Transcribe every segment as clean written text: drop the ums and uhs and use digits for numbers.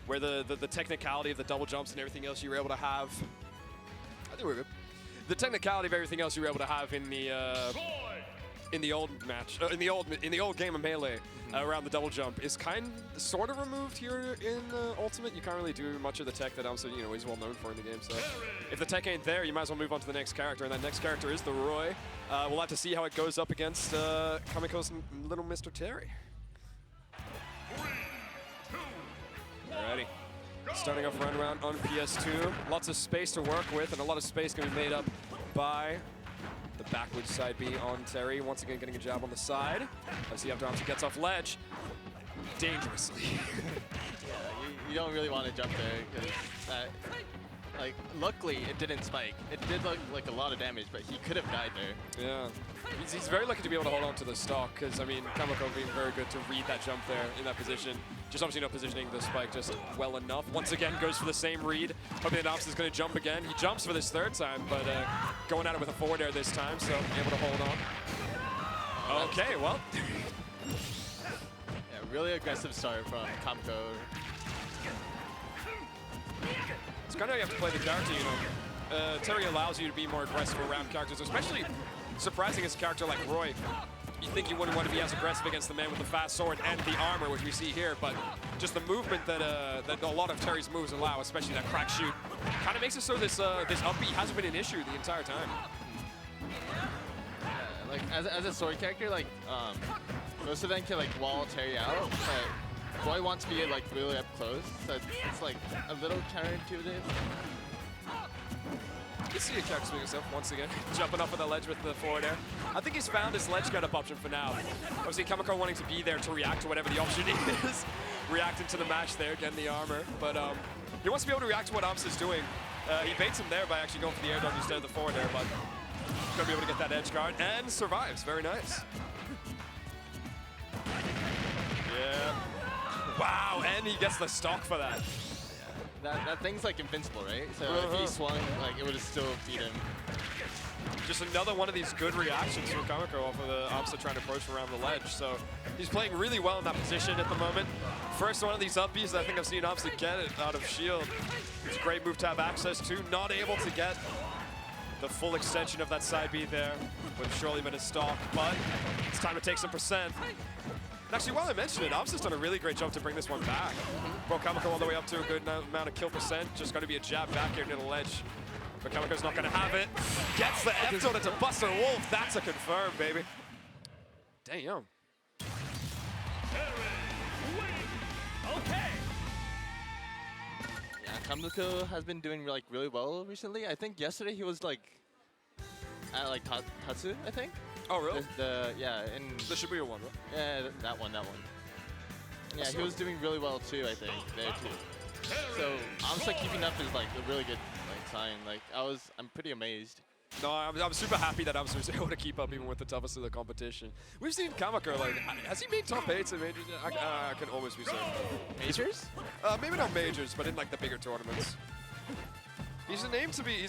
where the technicality of the double jumps and everything else you were able to have. I think we're good. The technicality of everything else you were able to have in the old match, in the old game of Melee around the double jump is sort of removed here in Ultimate. You can't really do much of the tech that aMsa, you know, is well known for in the game. So if the tech ain't there, you might as well move on to the next character, and that next character is the Roy. We'll have to see how it goes up against Kamuko's little Mr. Terry. 3, 2, 1. Alrighty. Starting off run around on PS2. Lots of space to work with, and a lot of space going to be made up by the backwards side B on Terry. Once again, getting a jab on the side. As he aMsa gets off ledge. Dangerously. You don't really want to jump there, because like, luckily it didn't spike. It did look like a lot of damage, but he could have died there. Yeah. He's very lucky to be able to hold on to the stock, because, I mean, Kamuko being very good to read that jump there in that position. Just obviously not positioning the spike just well enough. Once again, goes for the same read. Hoping that aMsa is going to jump again. He jumps for this third time, but going at it with a forward air this time, so able to hold on. Okay, well. Yeah, really aggressive start from Kamuko. It's kind of how you have to play the character, you know. Terry allows you to be more aggressive around characters, especially surprising as a character like Roy. You think you wouldn't want to be as aggressive against the man with the fast sword and the armor, which we see here, but just the movement that a lot of Terry's moves allow, especially that crack shoot, kind of makes it so this up B hasn't been an issue the entire time. Yeah, like as a sword character, like most of them can like wall Terry out, but Roy wants to be like really up close, so it's like a little counterintuitive. You see a character swing himself once again, jumping off of the ledge with the forward air. I think he's found his ledge get up option for now. Obviously, Kamuko wanting to be there to react to whatever the option is. Reacting to the match there, getting the armor. But he wants to be able to react to what aMsa's doing. He baits him there by actually going for the air dodge instead of the forward air, but he's going to be able to get that edge guard and survives. Very nice. Yeah. Wow, and he gets the stock for that. That thing's like invincible, right? So if he swung, like it would have still beat him. Just another one of these good reactions from Kamuko off of the aMsa trying to approach around the ledge. So he's playing really well in that position at the moment. First one of these up Bs I think I've seen aMsa get it out of shield. It's a great move to have access to. Not able to get the full extension of that side B there with surely been a stalk, but it's time to take some percent. And actually, while I mentioned it, aMsa's done a really great job to bring this one back. Brought Kamuko all the way up to a good amount of kill percent. Just got to be a jab back here near the ledge. But Kamuko's not going to have it. Gets the F-tilt to Buster Wolf. That's a confirm, baby. Damn. Okay. Yeah, Kamuko has been doing like really well recently. I think yesterday he was like at like Tatsu, I think. Oh, really? Yeah, in The SSBU one, right? yeah, that one. Yeah, he was doing really well too, I think, there too. So aMsa keeping up is like a really good like sign. Like I'm pretty amazed. No, I'm super happy that aMsa was able to keep up even with the toughest of the competition. We've seen Kamuko, like, has he made top 8s in majors? I can almost be certain. Majors? Maybe not majors, but in like the bigger tournaments. He's a name to be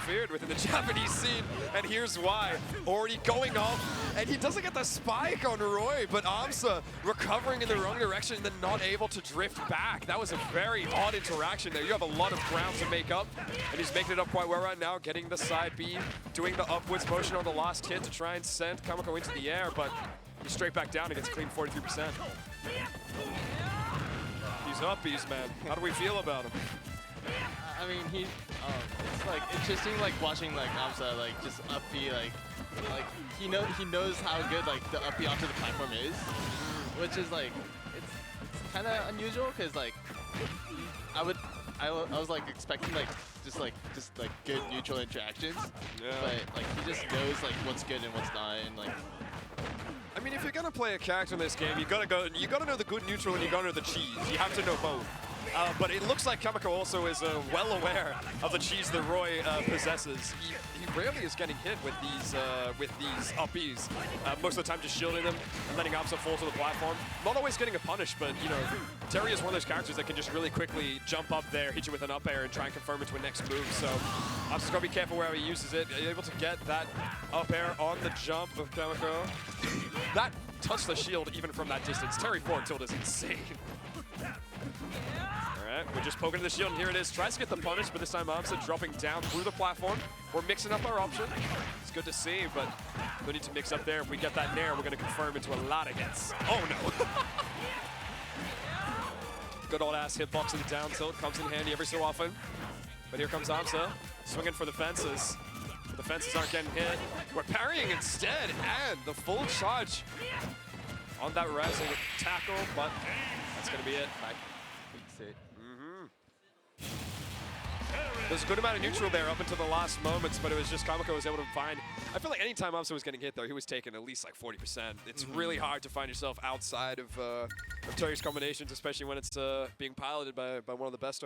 feared within the Japanese scene, and here's why. Already going off, and he doesn't get the spike on Roy, but aMsa recovering in the wrong direction and then not able to drift back. That was a very odd interaction there. You have a lot of ground to make up, and he's making it up quite well right now, getting the side B, doing the upwards motion on the last hit to try and send Kamuko into the air, but he's straight back down and gets clean 43%. He's upbeat, man. How do we feel about him? I mean, it's like interesting, like watching like aMsa like just up B, like he knows how good like the up B onto the platform is, which is like it's kind of unusual because like I was like expecting like just good neutral interactions, but like he just knows like what's good and what's not, and like. I mean, if you're gonna play a character in this game, you gotta know the good neutral and you gotta know the cheese. You have to know both. But it looks like Kamuko also is well aware of the cheese that Roy possesses. He rarely is getting hit with these up Bs. Most of the time just shielding them and letting aMsa fall to the platform. Not always getting a punish, but you know, Terry is one of those characters that can just really quickly jump up there, hit you with an up air, and try and confirm it to a next move. So aMsa's gotta be careful where he uses it. Able to get that up air on the jump of Kamuko. That touched the shield even from that distance. Terry forward tilt is insane. Okay, we're just poking to the shield, and here it is. Tries to get the punish, but this time aMsa dropping down through the platform. We're mixing up our option. It's good to see, but we need to mix up there. If we get that nair, we're going to confirm into a lot of hits. Oh, no. Good old ass hitbox of the down tilt comes in handy every so often. But here comes aMsa, swinging for the fences. The fences aren't getting hit. We're parrying instead, and the full charge on that rising tackle, but that's going to be it. There's a good amount of neutral there up until the last moments, but it was just Kamuko was able to find. I feel like anytime aMsa was getting hit, though, he was taking at least like 40%. It's really hard to find yourself outside of Terry's combinations, especially when it's being piloted by one of the best.